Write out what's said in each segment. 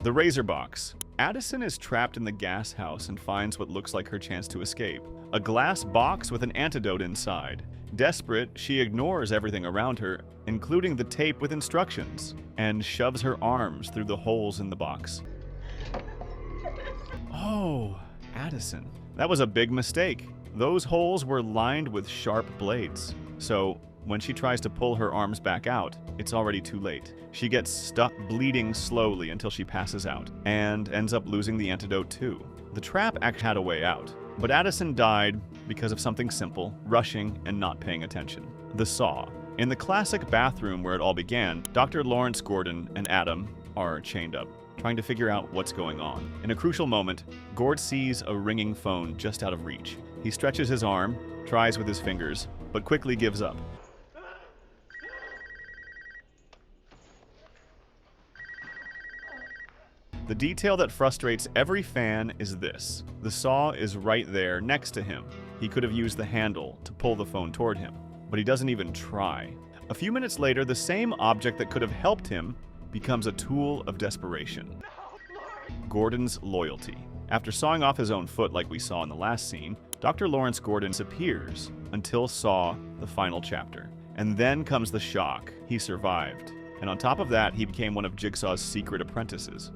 The razor box. Addison is trapped in the gas house and finds what looks like her chance to escape. A glass box with an antidote inside. Desperate, she ignores everything around her, including the tape with instructions, and shoves her arms through the holes in the box. Oh, Addison. That was a big mistake. Those holes were lined with sharp blades. So, when she tries to pull her arms back out, it's already too late. She gets stuck bleeding slowly until she passes out, and ends up losing the antidote too. The trap actually had a way out, but Addison died because of something simple, rushing and not paying attention. The saw. In the classic bathroom where it all began, Dr. Lawrence Gordon and Adam are chained up, trying to figure out what's going on. In a crucial moment, Gord sees a ringing phone just out of reach. He stretches his arm, tries with his fingers, but quickly gives up. The detail that frustrates every fan is this. The saw is right there next to him. He could have used the handle to pull the phone toward him, but he doesn't even try. A few minutes later, the same object that could have helped him becomes a tool of desperation. Gordon's loyalty. After sawing off his own foot like we saw in the last scene, Dr. Lawrence Gordon disappears until Saw, the final chapter. And then comes the shock. He survived. And on top of that, he became one of Jigsaw's secret apprentices.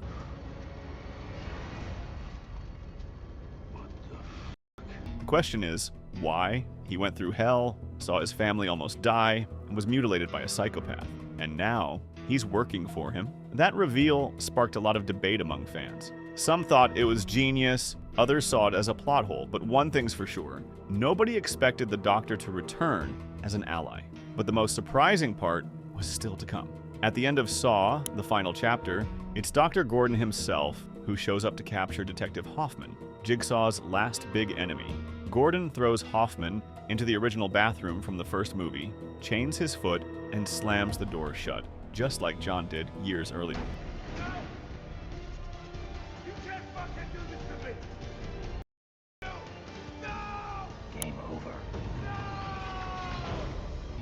The question is, why? He went through hell, saw his family almost die, and was mutilated by a psychopath. And now, he's working for him. That reveal sparked a lot of debate among fans. Some thought it was genius, others saw it as a plot hole, but one thing's for sure, nobody expected the Doctor to return as an ally. But the most surprising part was still to come. At the end of Saw, the final chapter, it's Dr. Gordon himself who shows up to capture Detective Hoffman, Jigsaw's last big enemy. Gordon throws Hoffman into the original bathroom from the first movie, chains his foot, and slams the door shut, just like John did years earlier. You can't fucking do this to me! No! No! Game over.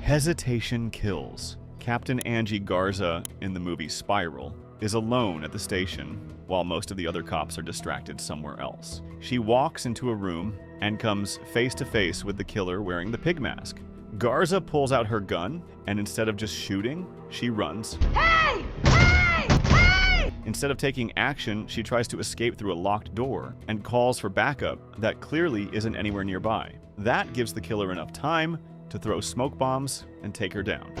Hesitation kills. Captain Angie Garza in the movie Spiral is alone at the station while most of the other cops are distracted somewhere else. She walks into a room and comes face to face with the killer wearing the pig mask. Garza pulls out her gun, and instead of just shooting, she runs. Hey! Hey! Hey! Instead of taking action, she tries to escape through a locked door and calls for backup that clearly isn't anywhere nearby. That gives the killer enough time to throw smoke bombs and take her down.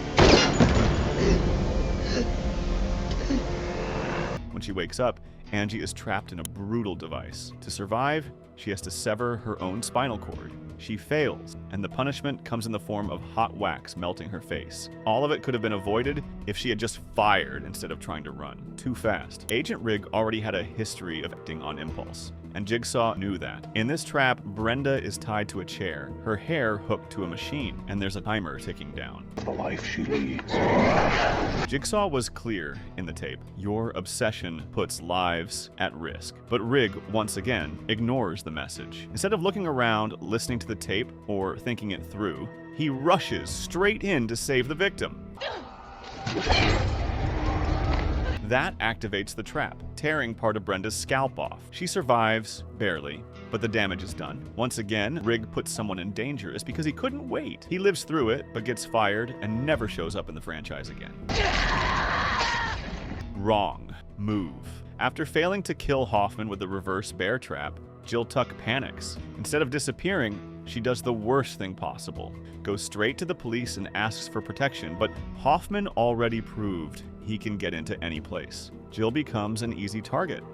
When she wakes up, Angie is trapped in a brutal device. To survive, she has to sever her own spinal cord. She fails, and the punishment comes in the form of hot wax melting her face. All of it could have been avoided if she had just fired instead of trying to run. Too fast. Agent Rig already had a history of acting on impulse, and Jigsaw knew that. In this trap, Brenda is tied to a chair, her hair hooked to a machine, and there's a timer ticking down. The life she leads. Jigsaw was clear in the tape. Your obsession puts lives at risk. But Rig, once again, ignores the message. Instead of looking around, listening to the tape, or thinking it through, he rushes straight in to save the victim. That activates the trap, tearing part of Brenda's scalp off. She survives, barely, but the damage is done. Once again, Rig puts someone in danger is because he couldn't wait. He lives through it, but gets fired and never shows up in the franchise again. Wrong move. After failing to kill Hoffman with the reverse bear trap, Jill Tuck panics. Instead of disappearing, she does the worst thing possible. Goes straight to the police and asks for protection, but Hoffman already proved he can get into any place. Jill becomes an easy target.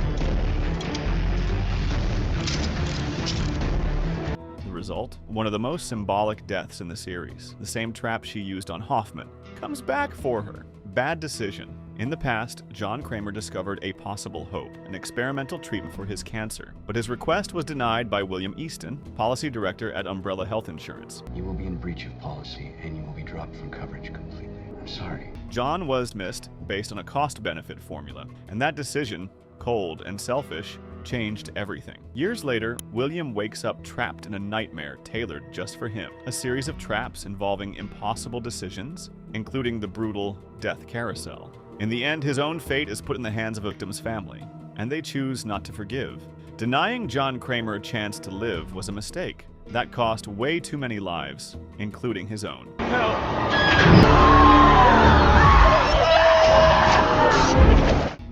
The result? One of the most symbolic deaths in the series. The same trap she used on Hoffman comes back for her. Bad decision. In the past, John Kramer discovered a possible hope, an experimental treatment for his cancer, but his request was denied by William Easton, policy director at Umbrella Health Insurance. You will be in breach of policy, and you will be dropped from coverage completely. I'm sorry. John was dismissed based on a cost-benefit formula, and that decision, cold and selfish, changed everything. Years later, William wakes up trapped in a nightmare tailored just for him. A series of traps involving impossible decisions, including the brutal death carousel. In the end, his own fate is put in the hands of a victim's family. and they choose not to forgive. Denying John Kramer a chance to live was a mistake that cost way too many lives, including his own.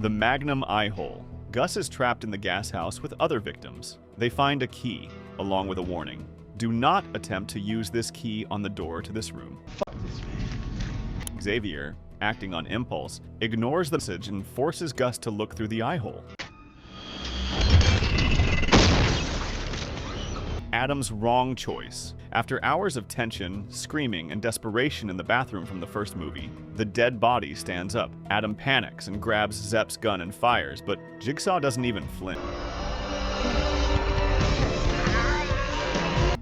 The magnum eyehole. Gus is trapped in the gas house with other victims. They find a key, along with a warning. Do not attempt to use this key on the door to this room. Xavier, acting on impulse, ignores the message and forces Gus to look through the eyehole. Adam's wrong choice. After hours of tension, screaming, and desperation in the bathroom from the first movie, the dead body stands up. Adam panics and grabs Zepp's gun and fires, but Jigsaw doesn't even flinch.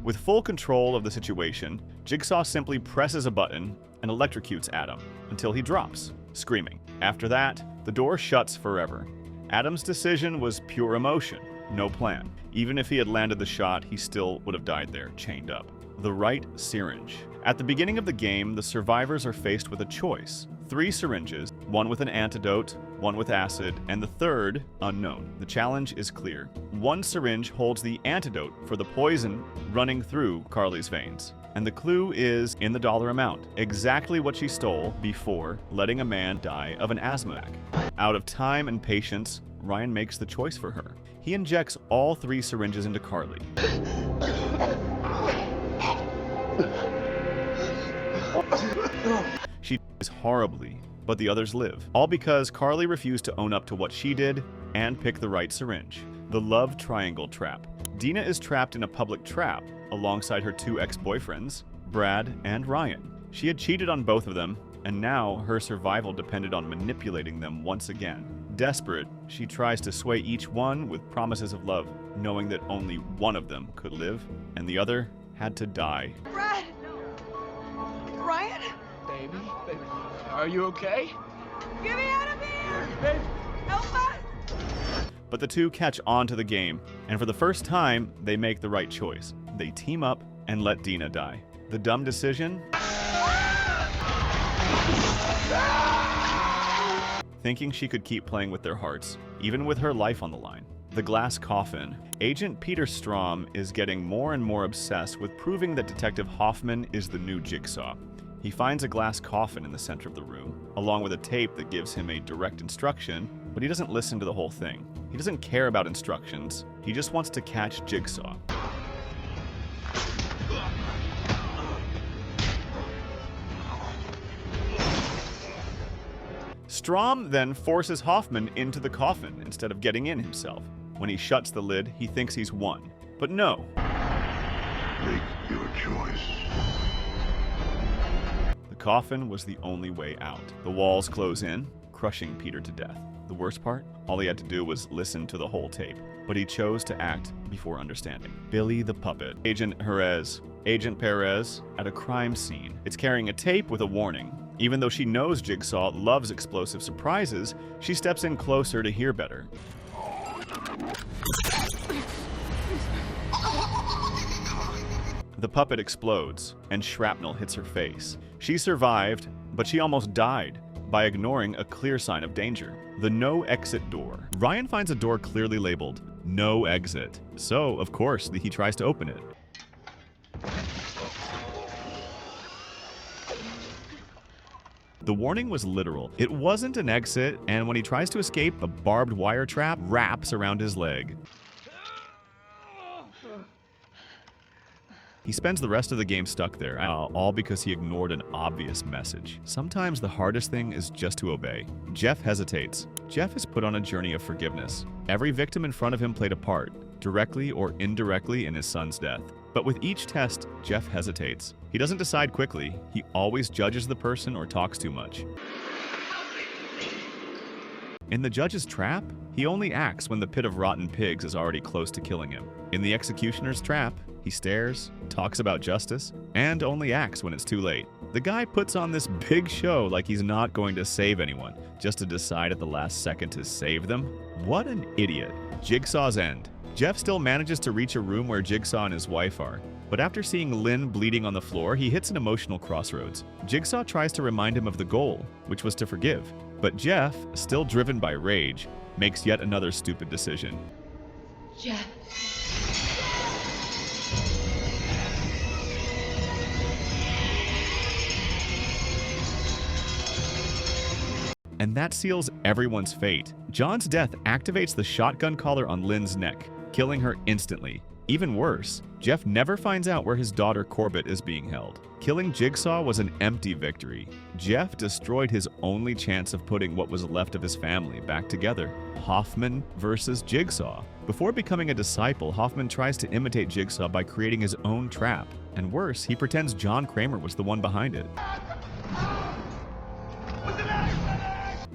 With full control of the situation, Jigsaw simply presses a button and electrocutes Adam until he drops, screaming. After that, the door shuts forever. Adam's decision was pure emotion, no plan. Even if he had landed the shot, he still would have died there, chained up. The right syringe. At the beginning of the game, the survivors are faced with a choice. 3 syringes, one with an antidote, one with acid, and the third, unknown. The challenge is clear. One syringe holds the antidote for the poison running through Carly's veins. And the clue is in the dollar amount, exactly what she stole before letting a man die of an asthma attack. Out of time and patience, Ryan makes the choice for her. He injects all 3 syringes into Carly. She dies horribly, but the others live. All because Carly refused to own up to what she did and pick the right syringe. The love triangle trap. Dina is trapped in a public trap alongside her 2 ex-boyfriends, Brad and Ryan. She had cheated on both of them, and now her survival depended on manipulating them once again. Desperate, she tries to sway each one with promises of love, knowing that only one of them could live, and the other had to die. Brad! Ryan? Baby, are you okay? Get me out of here! Baby. Help us! But the 2 catch on to the game, and for the first time, they make the right choice. They team up and let Dina die. The dumb decision? Thinking she could keep playing with their hearts, even with her life on the line. The glass coffin. Agent Peter Strom is getting more and more obsessed with proving that Detective Hoffman is the new Jigsaw. He finds a glass coffin in the center of the room, along with a tape that gives him a direct instruction, but he doesn't listen to the whole thing. He doesn't care about instructions, he just wants to catch Jigsaw. Strom then forces Hoffman into the coffin instead of getting in himself. When he shuts the lid, he thinks he's won. But no. Make your choice. The coffin was the only way out. The walls close in, crushing Peter to death. The worst part? All he had to do was listen to the whole tape. But he chose to act before understanding. Billy the Puppet. Agent Perez, at a crime scene. It's carrying a tape with a warning. Even though she knows Jigsaw loves explosive surprises, she steps in closer to hear better. The puppet explodes, and shrapnel hits her face. She survived, but she almost died by ignoring a clear sign of danger. The no exit door. Ryan finds a door clearly labeled no exit. So, of course, he tries to open it. The warning was literal. It wasn't an exit, and when he tries to escape, a barbed wire trap wraps around his leg. He spends the rest of the game stuck there, all because he ignored an obvious message. Sometimes the hardest thing is just to obey. Jeff hesitates. Jeff is put on a journey of forgiveness. Every victim in front of him played a part, directly or indirectly, in his son's death. But with each test, Jeff hesitates. He doesn't decide quickly. He always judges the person or talks too much. In the judge's trap, he only acts when the pit of rotten pigs is already close to killing him. In the executioner's trap, he stares, talks about justice, and only acts when it's too late. The guy puts on this big show like he's not going to save anyone, just to decide at the last second to save them. What an idiot. Jigsaw's end. Jeff still manages to reach a room where Jigsaw and his wife are, but after seeing Lynn bleeding on the floor, he hits an emotional crossroads. Jigsaw tries to remind him of the goal, which was to forgive. But Jeff, still driven by rage, makes yet another stupid decision. Jeff. And that seals everyone's fate. John's death activates the shotgun collar on Lynn's neck, killing her instantly. Even worse, Jeff never finds out where his daughter Corbett is being held. Killing Jigsaw was an empty victory. Jeff destroyed his only chance of putting what was left of his family back together. Hoffman versus Jigsaw. Before becoming a disciple, Hoffman tries to imitate Jigsaw by creating his own trap. And worse, he pretends John Kramer was the one behind it.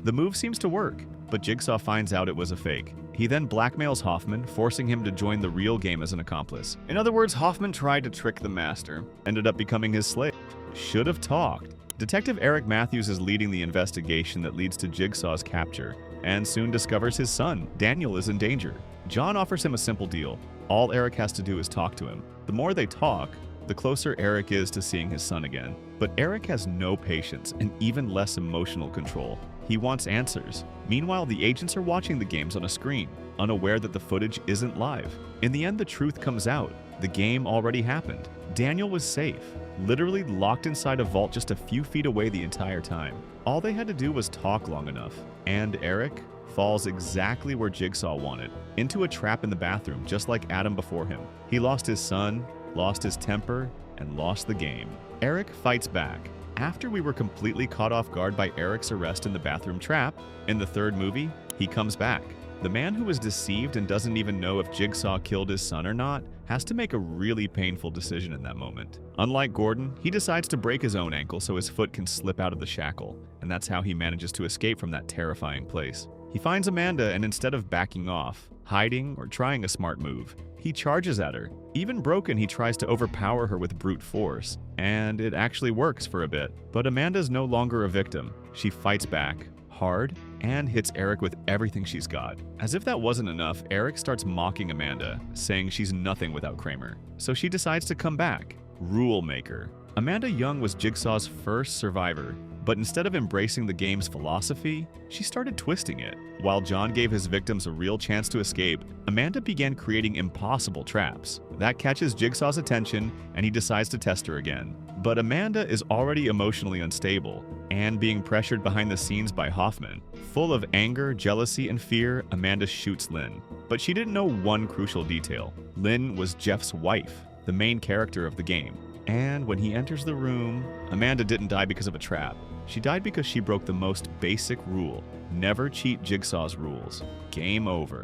The move seems to work, but Jigsaw finds out it was a fake. He then blackmails Hoffman, forcing him to join the real game as an accomplice. In other words, Hoffman tried to trick the master, ended up becoming his slave. Should have talked. Detective Eric Matthews is leading the investigation that leads to Jigsaw's capture, and soon discovers his son, Daniel, is in danger. John offers him a simple deal. All Eric has to do is talk to him. The more they talk, the closer Eric is to seeing his son again. But Eric has no patience and even less emotional control. He wants answers. Meanwhile, the agents are watching the games on a screen, unaware that the footage isn't live. In the end, the truth comes out. The game already happened. Daniel was safe, literally locked inside a vault just a few feet away the entire time. All they had to do was talk long enough. And Eric falls exactly where Jigsaw wanted, into a trap in the bathroom, just like Adam before him. He lost his son, lost his temper, and lost the game. Eric fights back. After we were completely caught off guard by Eric's arrest in the bathroom trap, in the third movie, he comes back. The man who was deceived and doesn't even know if Jigsaw killed his son or not has to make a really painful decision in that moment. Unlike Gordon, he decides to break his own ankle so his foot can slip out of the shackle, and that's how he manages to escape from that terrifying place. He finds Amanda, and instead of backing off, hiding, or trying a smart move, he charges at her. Even broken, he tries to overpower her with brute force, and it actually works for a bit. But Amanda's no longer a victim. She fights back, hard, and hits Eric with everything she's got. As if that wasn't enough, Eric starts mocking Amanda, saying she's nothing without Kramer. So she decides to come back. Rule maker. Amanda Young was Jigsaw's first survivor, but instead of embracing the game's philosophy, she started twisting it. While John gave his victims a real chance to escape, Amanda began creating impossible traps. That catches Jigsaw's attention, and he decides to test her again. But Amanda is already emotionally unstable, and being pressured behind the scenes by Hoffman. Full of anger, jealousy, and fear, Amanda shoots Lynn. But she didn't know one crucial detail. Lynn was Jeff's wife, the main character of the game. And when he enters the room, Amanda didn't die because of a trap. She died because she broke the most basic rule: never cheat Jigsaw's rules. Game over.